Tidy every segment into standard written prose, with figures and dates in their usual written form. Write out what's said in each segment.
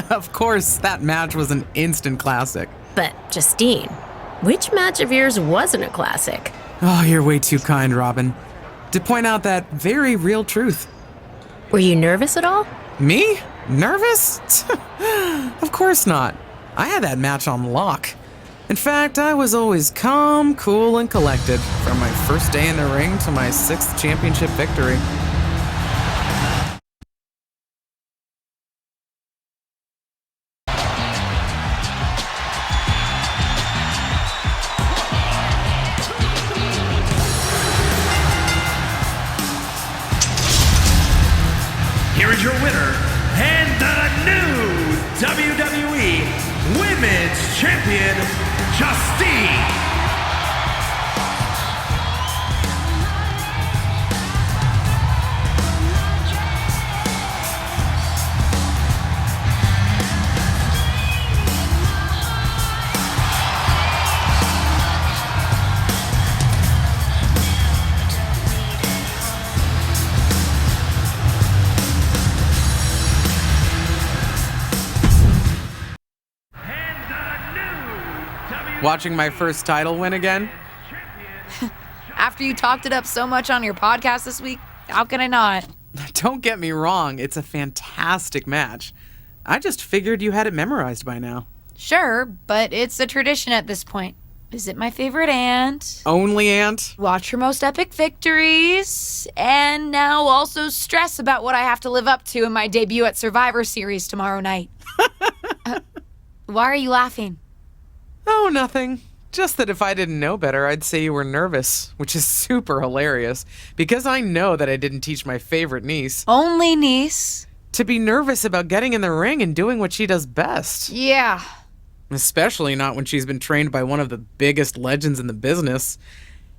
Of course, that match was an instant classic. But, Justine, which match of yours wasn't a classic? Oh, you're way too kind, Robin. To point out that very real truth. Were you nervous at all? Me? Nervous? Of course not. I had that match on lock. In fact, I was always calm, cool, and collected from my first day in the ring to my 6th championship victory. Here is your winner, and the new WWE Women's Champion, Justine. Watching my first title win again? After you talked it up so much on your podcast this week, how can I not? Don't get me wrong, it's a fantastic match. I just figured you had it memorized by now. Sure, but it's a tradition at this point. Visit my favorite aunt. Only aunt? Watch her most epic victories. And now also stress about what I have to live up to in my debut at Survivor Series tomorrow night. Why are you laughing? Oh, nothing. Just that if I didn't know better, I'd say you were nervous, which is super hilarious, because I know that I didn't teach my favorite niece. Only niece? To be nervous about getting in the ring and doing what she does best. Yeah. Especially not when she's been trained by one of the biggest legends in the business.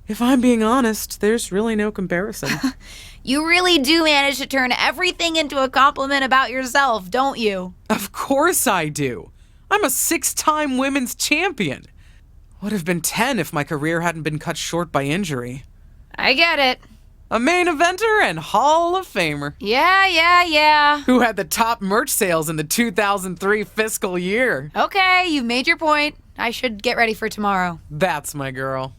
If I'm being honest, there's really no comparison. You really do manage to turn everything into a compliment about yourself, don't you? Of course I do. I'm a 6-time women's champion. Would have been 10 if my career hadn't been cut short by injury. I get it. A main eventer and Hall of Famer. Yeah. Who had the top merch sales in the 2003 fiscal year. Okay, you've made your point. I should get ready for tomorrow. That's my girl.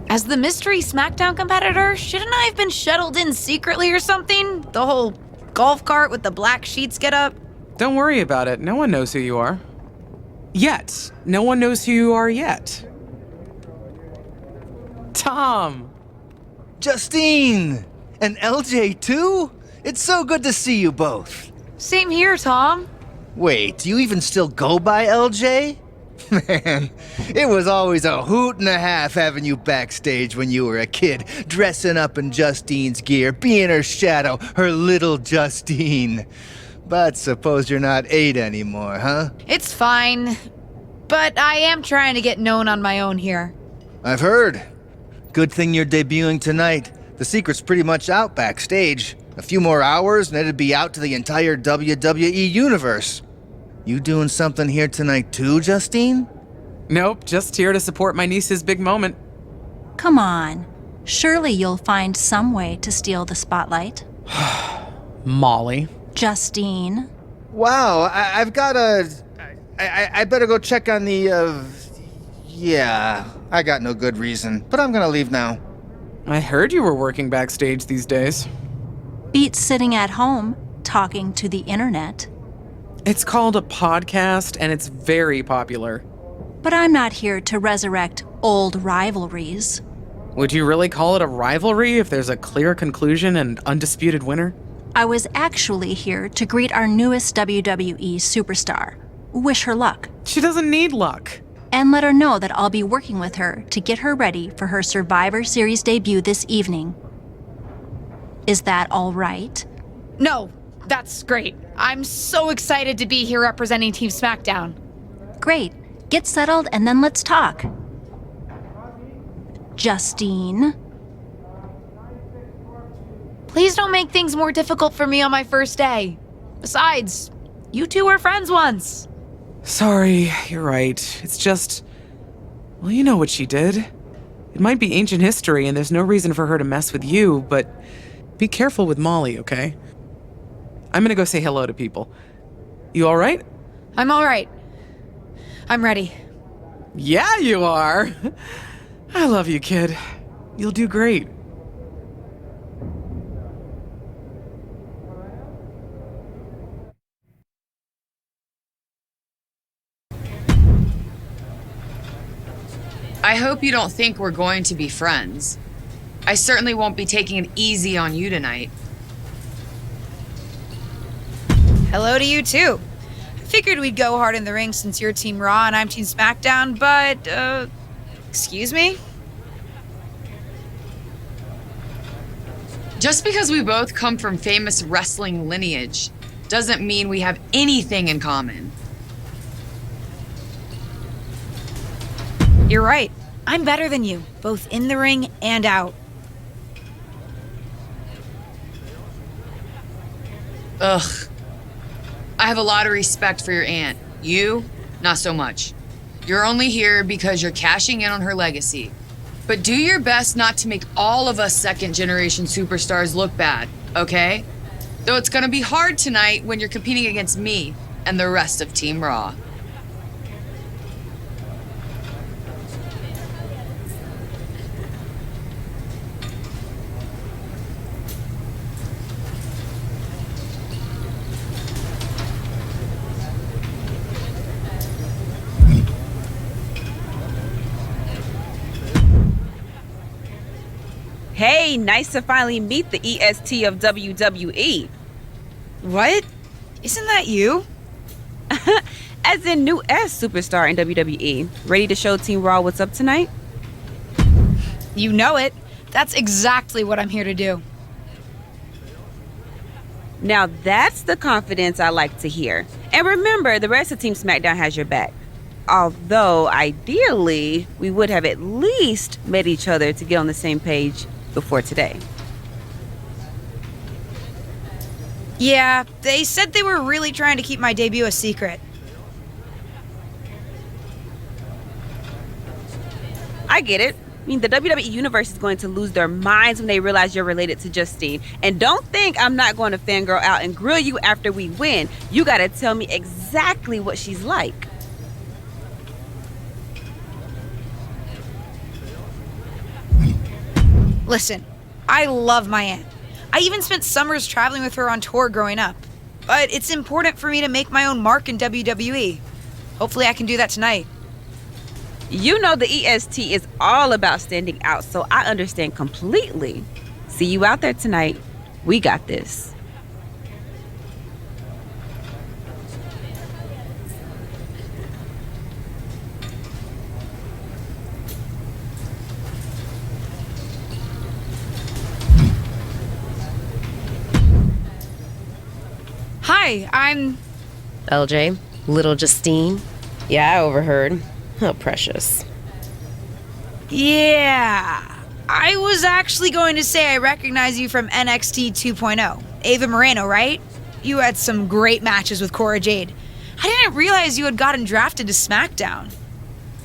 As the mystery SmackDown competitor, shouldn't I have been shuttled in secretly or something? The whole golf cart with the black sheets get up? Don't worry about it. No one knows who you are. Yet. No one knows who you are yet. Tom! Justine! And LJ too? It's so good to see you both. Same here, Tom. Wait, do you even still go by LJ? Man, it was always a hoot and a half having you backstage when you were a kid, dressing up in Justine's gear, being her shadow, her little Justine. But suppose you're not 8 anymore, huh? It's fine. But I am trying to get known on my own here. I've heard. Good thing you're debuting tonight. The secret's pretty much out backstage. A few more hours and it'd be out to the entire WWE universe. You doing something here tonight too, Justine? Nope, just here to support my niece's big moment. Come on. Surely you'll find some way to steal the spotlight. Molly. Justine. Wow, I've got I better go check on the, Yeah, I got no good reason, but I'm gonna leave now. I heard you were working backstage these days. Beats sitting at home, talking to the internet. It's called a podcast, and it's very popular. But I'm not here to resurrect old rivalries. Would you really call it a rivalry if there's a clear conclusion and undisputed winner? I was actually here to greet our newest WWE superstar, wish her luck, She doesn't need luck. and let her know that I'll be working with her to get her ready for her Survivor Series debut this evening. Is that all right? No, that's great. I'm so excited to be here representing Team SmackDown. Great. Get settled and then let's talk. Justine. Please don't make things more difficult for me on my first day. Besides, you two were friends once. Sorry, you're right. It's just... Well, you know what she did. It might be ancient history and there's no reason for her to mess with you, but be careful with Molly, okay? I'm gonna go say hello to people. You alright? I'm all right. I'm ready. Yeah, you are. I love you, kid. You'll do great. I hope you don't think we're going to be friends. I certainly won't be taking it easy on you tonight. Hello to you, too. I figured we'd go hard in the ring since you're Team Raw and I'm Team SmackDown, but, excuse me? Just because we both come from famous wrestling lineage doesn't mean we have anything in common. You're right. I'm better than you, both in the ring and out. Ugh. I have a lot of respect for your aunt. You, not so much. You're only here because you're cashing in on her legacy. But do your best not to make all of us second-generation superstars look bad, okay? Though it's gonna be hard tonight when you're competing against me and the rest of Team Raw. Hey, nice to finally meet the EST of WWE. What? Isn't that you? As in new S superstar in WWE. Ready to show Team Raw what's up tonight? You know it. That's exactly what I'm here to do. Now that's the confidence I like to hear. And remember, the rest of Team SmackDown has your back. Although, ideally, we would have at least met each other to get on the same page before today. Yeah, they said they were really trying to keep my debut a secret. I get it. I mean, the WWE Universe is going to lose their minds when they realize you're related to Justine. And don't think I'm not going to fangirl out and grill you after we win. You gotta tell me exactly what she's like. Listen, I love my aunt. I even spent summers traveling with her on tour growing up. But it's important for me to make my own mark in WWE. Hopefully I can do that tonight. You know the EST is all about standing out, so I understand completely. See you out there tonight. We got this. Hi, I'm... LJ, little Justine. Yeah, I overheard. How precious. Yeah. I was actually going to say I recognize you from NXT 2.0. Ava Moreno, right? You had some great matches with Cora Jade. I didn't realize you had gotten drafted to SmackDown.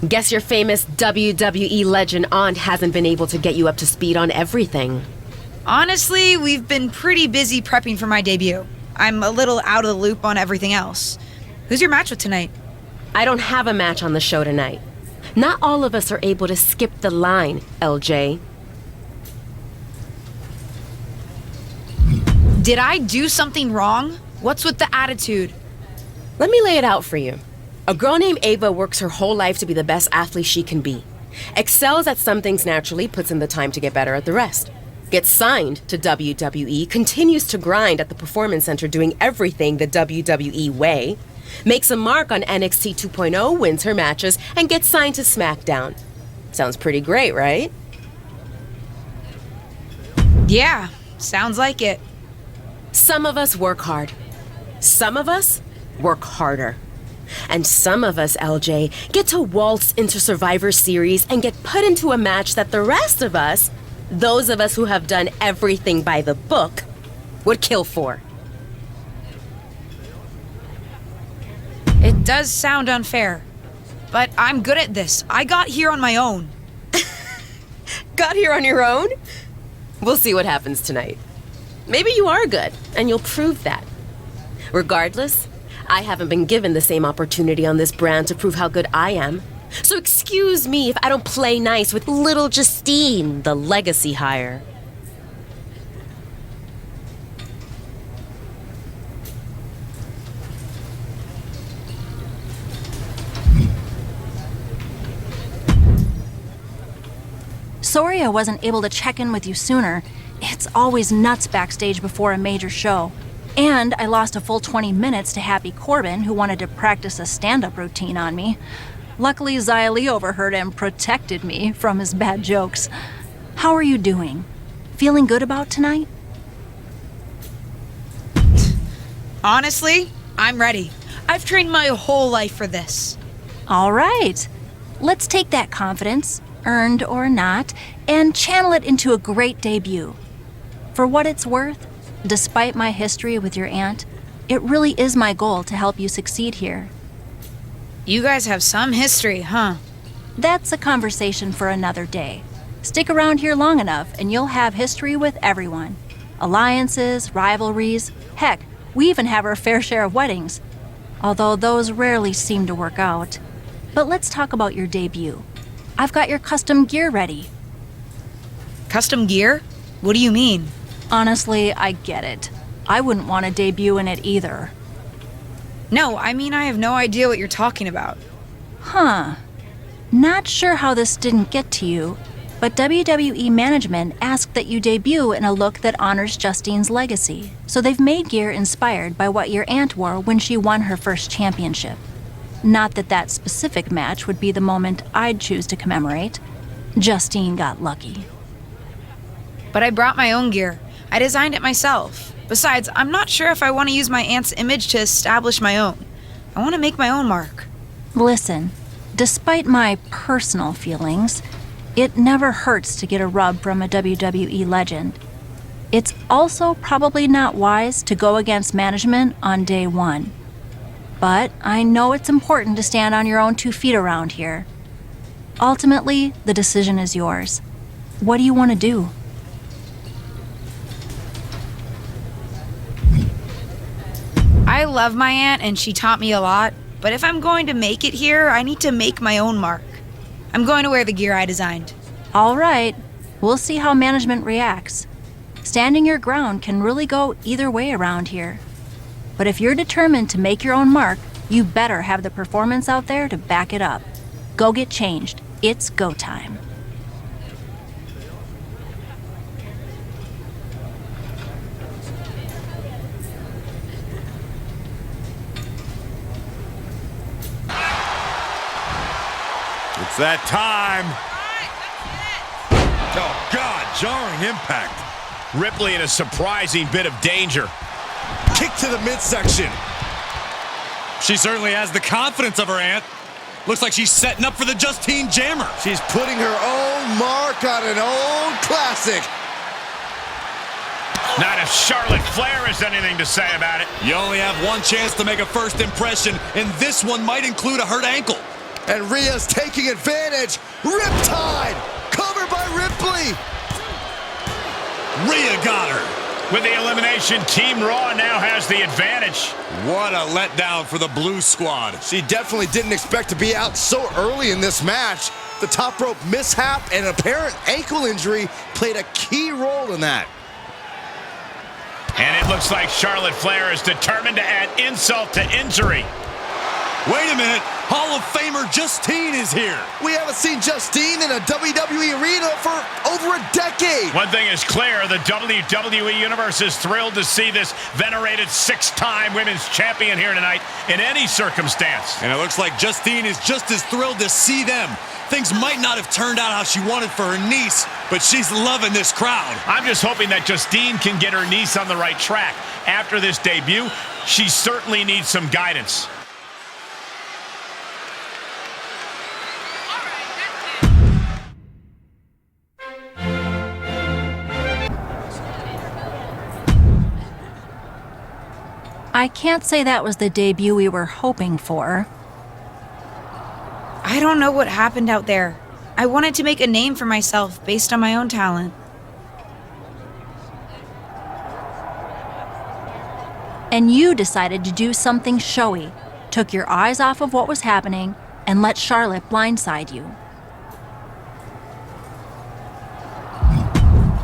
Guess your famous WWE legend aunt hasn't been able to get you up to speed on everything. Honestly, we've been pretty busy prepping for my debut. I'm a little out of the loop on everything else. Who's your match with tonight? I don't have a match on the show tonight. Not all of us are able to skip the line, LJ. Did I do something wrong? What's with the attitude? Let me lay it out for you. A girl named Ava works her whole life to be the best athlete she can be. Excels at some things naturally, puts in the time to get better at the rest. Gets signed to WWE, continues to grind at the Performance Center doing everything the WWE way. Makes a mark on NXT 2.0, wins her matches, and gets signed to SmackDown. Sounds pretty great, right? Yeah, sounds like it. Some of us work hard. Some of us work harder. And some of us, LJ, get to waltz into Survivor Series and get put into a match that the rest of us, those of us who have done everything by the book, would kill for. It does sound unfair, but I'm good at this. I got here on my own. Got here on your own? We'll see what happens tonight. Maybe you are good, and you'll prove that. Regardless, I haven't been given the same opportunity on this brand to prove how good I am. So excuse me if I don't play nice with little Justine, the legacy hire. Sorry I wasn't able to check in with you sooner. It's always nuts backstage before a major show. And I lost a full 20 minutes to Happy Corbin, who wanted to practice a stand-up routine on me. Luckily, Xia Li overheard and protected me from his bad jokes. How are you doing? Feeling good about tonight? Honestly, I'm ready. I've trained my whole life for this. All right. Let's take that confidence, earned or not, and channel it into a great debut. For what it's worth, despite my history with your aunt, it really is my goal to help you succeed here. You guys have some history, huh? That's a conversation for another day. Stick around here long enough and you'll have history with everyone. Alliances, rivalries, heck, we even have our fair share of weddings. Although those rarely seem to work out. But let's talk about your debut. I've got your custom gear ready. Custom gear? What do you mean? Honestly, I get it. I wouldn't want to debut in it either. No, I mean I have no idea what you're talking about. Huh. Not sure how this didn't get to you, but WWE management asked that you debut in a look that honors Justine's legacy, so they've made gear inspired by what your aunt wore when she won her first championship. Not that that specific match would be the moment I'd choose to commemorate. Justine got lucky. But I brought my own gear. I designed it myself. Besides, I'm not sure if I want to use my aunt's image to establish my own. I want to make my own mark. Listen, despite my personal feelings, it never hurts to get a rub from a WWE legend. It's also probably not wise to go against management on day one. But I know it's important to stand on your own 2 feet around here. Ultimately, the decision is yours. What do you want to do? I love my aunt and she taught me a lot, but if I'm going to make it here, I need to make my own mark. I'm going to wear the gear I designed. All right, we'll see how management reacts. Standing your ground can really go either way around here. But if you're determined to make your own mark, you better have the performance out there to back it up. Go get changed. It's go time. It's that time. Oh, God, jarring impact. Ripley in a surprising bit of danger. Kick to the midsection. She certainly has the confidence of her aunt. Looks like she's setting up for the Justine Jammer. She's putting her own mark on an old classic. Not if Charlotte Flair has anything to say about it. You only have one chance to make a first impression, and this one might include a hurt ankle. And Rhea's taking advantage. Riptide! Covered by Ripley! Rhea got her. With the elimination, Team Raw now has the advantage. What a letdown for the Blue Squad. She definitely didn't expect to be out so early in this match. The top rope mishap and apparent ankle injury played a key role in that. And it looks like Charlotte Flair is determined to add insult to injury. Wait a minute. Hall of Famer Justine is here. We haven't seen Justine in a WWE arena for over a decade. One thing is clear, the WWE Universe is thrilled to see this venerated 6-time women's champion here tonight in any circumstance. And it looks like Justine is just as thrilled to see them. Things might not have turned out how she wanted for her niece, but she's loving this crowd. I'm just hoping that Justine can get her niece on the right track. After this debut, she certainly needs some guidance. I can't say that was the debut we were hoping for. I don't know what happened out there. I wanted to make a name for myself based on my own talent. And you decided to do something showy, took your eyes off of what was happening, and let Charlotte blindside you.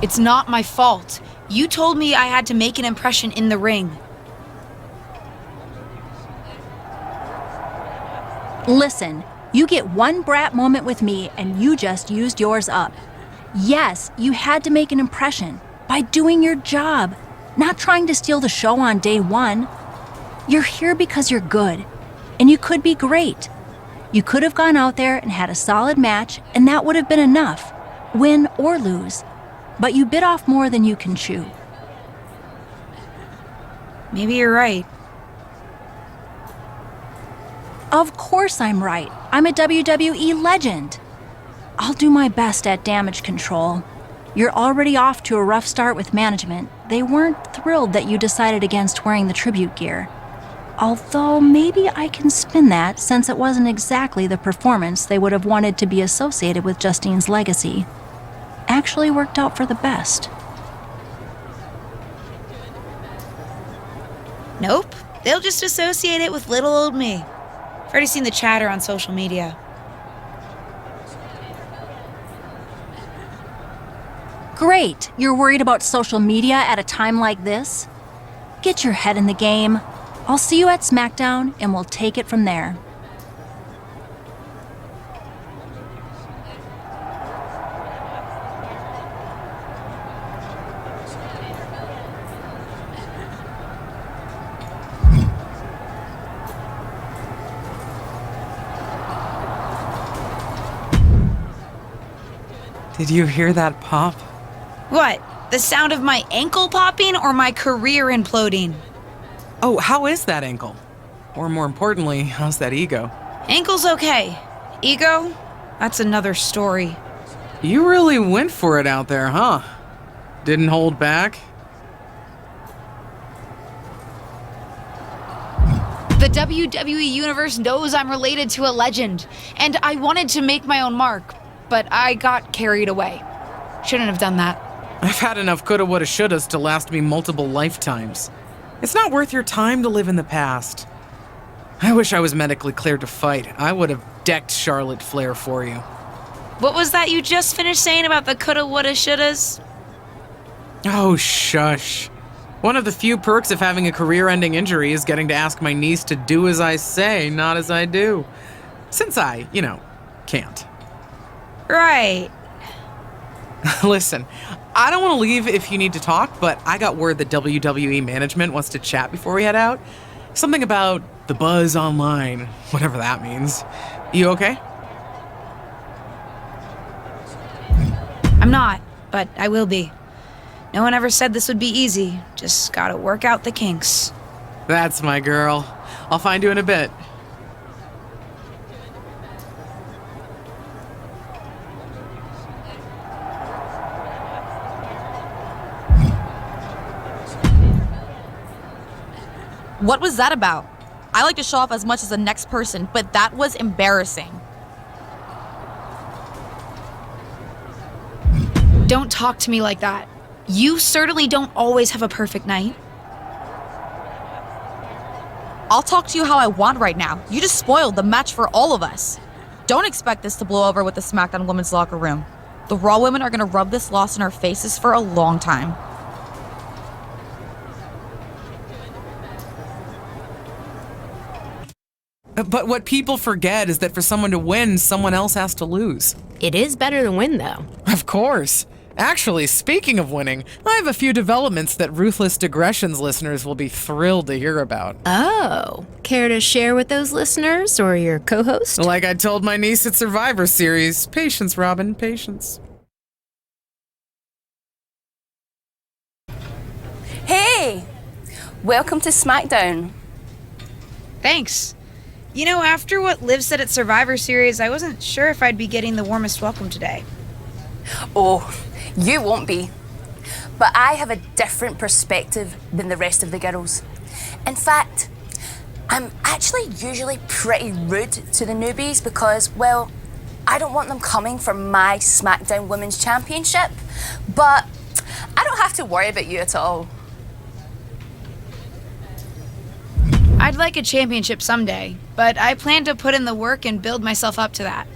It's not my fault. You told me I had to make an impression in the ring. Listen, you get one brat moment with me and you just used yours up. Yes, you had to make an impression by doing your job, not trying to steal the show on day one. You're here because you're good, and you could be great. You could have gone out there and had a solid match, and that would have been enough, win or lose. But you bit off more than you can chew. Maybe you're right. Of course I'm right. I'm a WWE legend. I'll do my best at damage control. You're already off to a rough start with management. They weren't thrilled that you decided against wearing the tribute gear. Although maybe I can spin that, since it wasn't exactly the performance they would have wanted to be associated with Justine's legacy. Actually worked out for the best. Nope. They'll just associate it with little old me. I've already seen the chatter on social media. Great! You're worried about social media at a time like this? Get your head in the game. I'll see you at SmackDown, and we'll take it from there. Did you hear that pop? What? The sound of my ankle popping or my career imploding? Oh, how is that ankle? Or more importantly, how's that ego? Ankle's okay. Ego? That's another story. You really went for it out there, huh? Didn't hold back? The WWE Universe knows I'm related to a legend, and I wanted to make my own mark, but I got carried away. Shouldn't have done that. I've had enough coulda, woulda, shouldas to last me multiple lifetimes. It's not worth your time to live in the past. I wish I was medically cleared to fight. I would have decked Charlotte Flair for you. What was that you just finished saying about the coulda, woulda, shouldas? Oh, shush. One of the few perks of having a career-ending injury is getting to ask my niece to do as I say, not as I do. Since I, can't. Right. Listen, I don't want to leave if you need to talk, but I got word that WWE management wants to chat before we head out. Something about the buzz online, whatever that means. You okay? I'm not, but I will be. No one ever said this would be easy. Just gotta work out the kinks. That's my girl. I'll find you in a bit. What was that about? I like to show off as much as the next person, but that was embarrassing. Don't talk to me like that. You certainly don't always have a perfect night. I'll talk to you how I want right now. You just spoiled the match for all of us. Don't expect this to blow over with the SmackDown women's locker room. The Raw women are gonna rub this loss in our faces for a long time. But what people forget is that for someone to win, someone else has to lose. It is better to win, though. Of course. Actually, speaking of winning, I have a few developments that Ruthless Digressions listeners will be thrilled to hear about. Oh, care to share with those listeners or your co-host? Like I told my niece at Survivor Series, patience, Robin, patience. Hey! Welcome to SmackDown. Thanks. After what Liv said at Survivor Series, I wasn't sure if I'd be getting the warmest welcome today. Oh, you won't be. But I have a different perspective than the rest of the girls. In fact, I'm actually usually pretty rude to the newbies because, well, I don't want them coming for my SmackDown Women's Championship, but I don't have to worry about you at all. I'd like a championship someday, but I plan to put in the work and build myself up to that.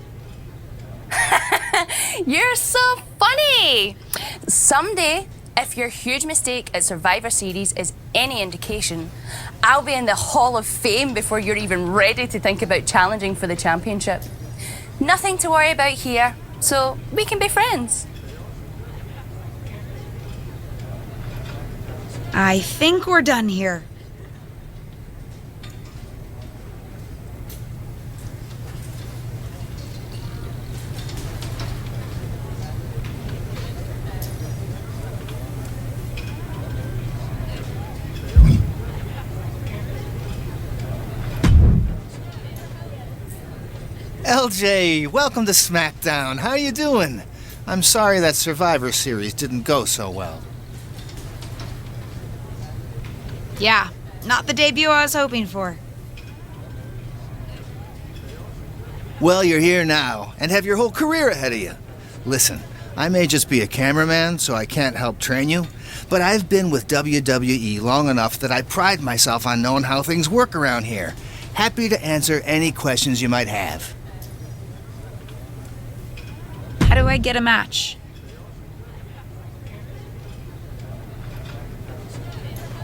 You're so funny! Someday, if your huge mistake at Survivor Series is any indication, I'll be in the Hall of Fame before you're even ready to think about challenging for the championship. Nothing to worry about here, so we can be friends. I think we're done here. LJ, welcome to SmackDown. How you doing? I'm sorry that Survivor Series didn't go so well. Yeah, not the debut I was hoping for. Well, you're here now, and have your whole career ahead of you. Listen, I may just be a cameraman, so I can't help train you, but I've been with WWE long enough that I pride myself on knowing how things work around here. Happy to answer any questions you might have. How do I get a match?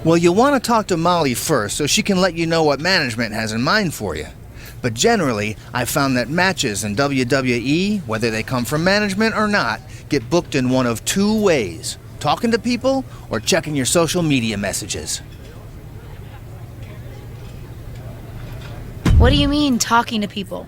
Well, you'll want to talk to Molly first so she can let you know what management has in mind for you. But generally, I've found that matches in WWE, whether they come from management or not, get booked in one of two ways: talking to people or checking your social media messages. What do you mean, talking to people?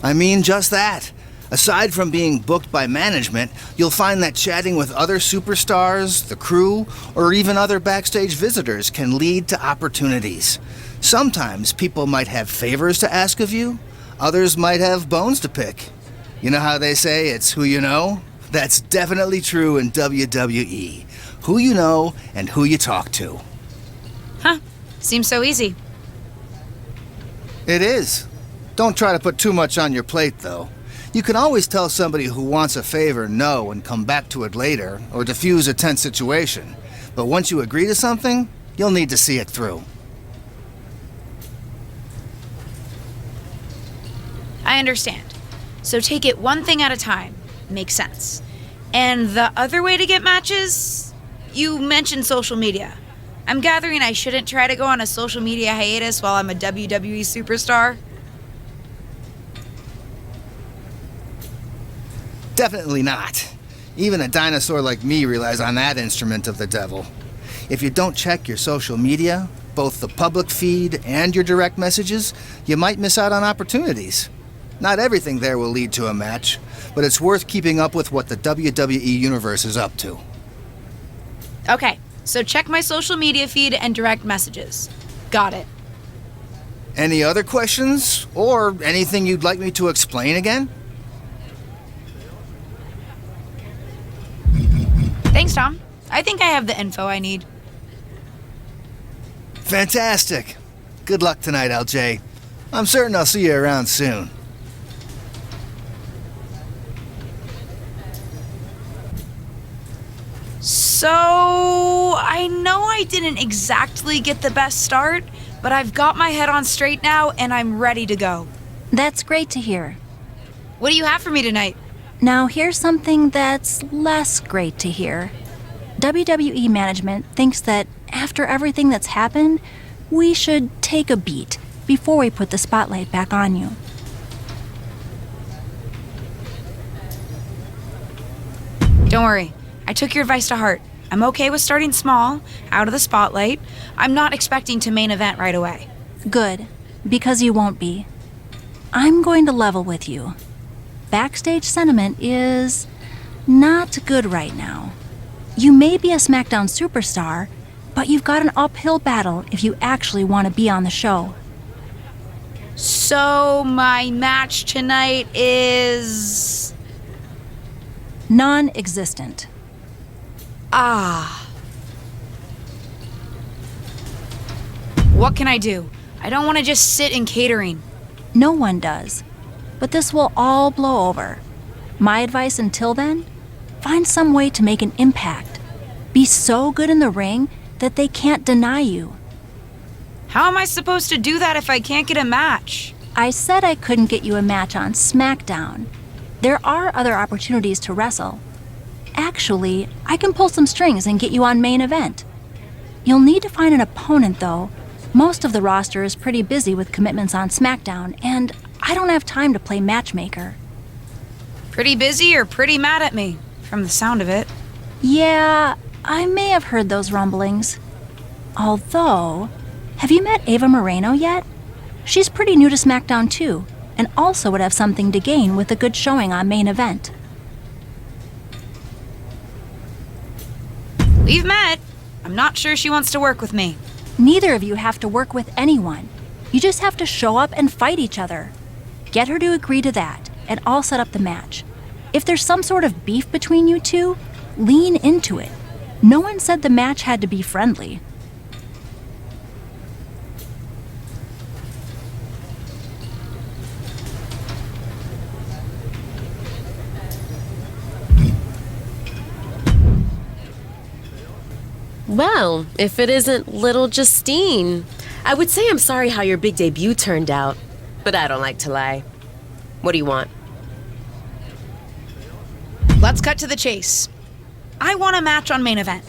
I mean just that. Aside from being booked by management, you'll find that chatting with other superstars, the crew, or even other backstage visitors can lead to opportunities. Sometimes people might have favors to ask of you, others might have bones to pick. You know how they say it's who you know? That's definitely true in WWE. Who you know and who you talk to. Huh, seems so easy. It is. Don't try to put too much on your plate, though. You can always tell somebody who wants a favor no and come back to it later, or diffuse a tense situation. But once you agree to something, you'll need to see it through. I understand. So take it one thing at a time. Makes sense. And the other way to get matches? You mentioned social media. I'm gathering I shouldn't try to go on a social media hiatus while I'm a WWE superstar. Definitely not. Even a dinosaur like me relies on that instrument of the devil. If you don't check your social media, both the public feed and your direct messages, you might miss out on opportunities. Not everything there will lead to a match, but it's worth keeping up with what the WWE Universe is up to. Okay, so check my social media feed and direct messages. Got it. Any other questions? Or anything you'd like me to explain again? Thanks, Tom. I think I have the info I need. Fantastic. Good luck tonight, LJ. I'm certain I'll see you around soon. So, I know I didn't exactly get the best start, but I've got my head on straight now and I'm ready to go. That's great to hear. What do you have for me tonight? Now, here's something that's less great to hear. WWE management thinks that after everything that's happened, we should take a beat before we put the spotlight back on you. Don't worry. I took your advice to heart. I'm okay with starting small, out of the spotlight. I'm not expecting to main event right away. Good, because you won't be. I'm going to level with you. Backstage sentiment is not good right now. You may be a SmackDown superstar, but you've got an uphill battle if you actually want to be on the show. So, my match tonight is... Non-existent. Ah. What can I do? I don't want to just sit in catering. No one does. But this will all blow over. My advice until then? Find some way to make an impact. Be so good in the ring that they can't deny you. How am I supposed to do that if I can't get a match? I said I couldn't get you a match on SmackDown. There are other opportunities to wrestle. Actually, I can pull some strings and get you on main event. You'll need to find an opponent, though. Most of the roster is pretty busy with commitments on SmackDown, and I don't have time to play matchmaker. Pretty busy or pretty mad at me, from the sound of it. Yeah, I may have heard those rumblings. Although, have you met Ava Moreno yet? She's pretty new to SmackDown too, and also would have something to gain with a good showing on main event. We've met. I'm not sure she wants to work with me. Neither of you have to work with anyone. You just have to show up and fight each other. Get her to agree to that, and I'll set up the match. If there's some sort of beef between you two, lean into it. No one said the match had to be friendly. Well, if it isn't little Justine, I would say I'm sorry how your big debut turned out, but I don't like to lie. What do you want? Let's cut to the chase. I want a match on main event.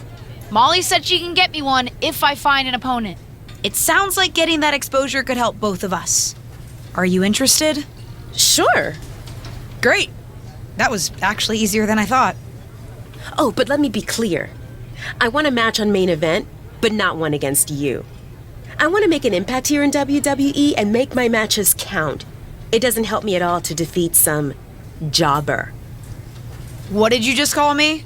Molly said she can get me one if I find an opponent. It sounds like getting that exposure could help both of us. Are you interested? Sure. Great. That was actually easier than I thought. Oh, but let me be clear. I want a match on main event, but not one against you. I want to make an impact here in WWE and make my matches count. It doesn't help me at all to defeat some jobber. What did you just call me?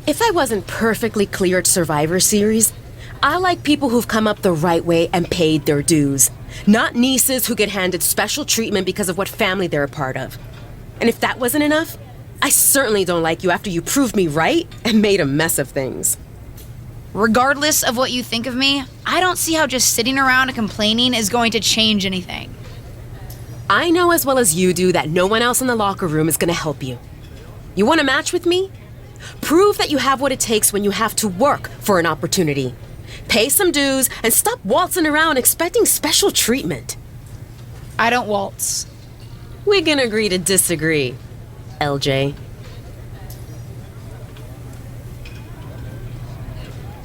If I wasn't perfectly clear at Survivor Series, I like people who've come up the right way and paid their dues. Not nieces who get handed special treatment because of what family they're a part of. And if that wasn't enough, I certainly don't like you after you proved me right and made a mess of things. Regardless of what you think of me, I don't see how just sitting around and complaining is going to change anything. I know as well as you do that no one else in the locker room is going to help you. You want a match with me? Prove that you have what it takes when you have to work for an opportunity. Pay some dues and stop waltzing around expecting special treatment. I don't waltz. We can agree to disagree, LJ.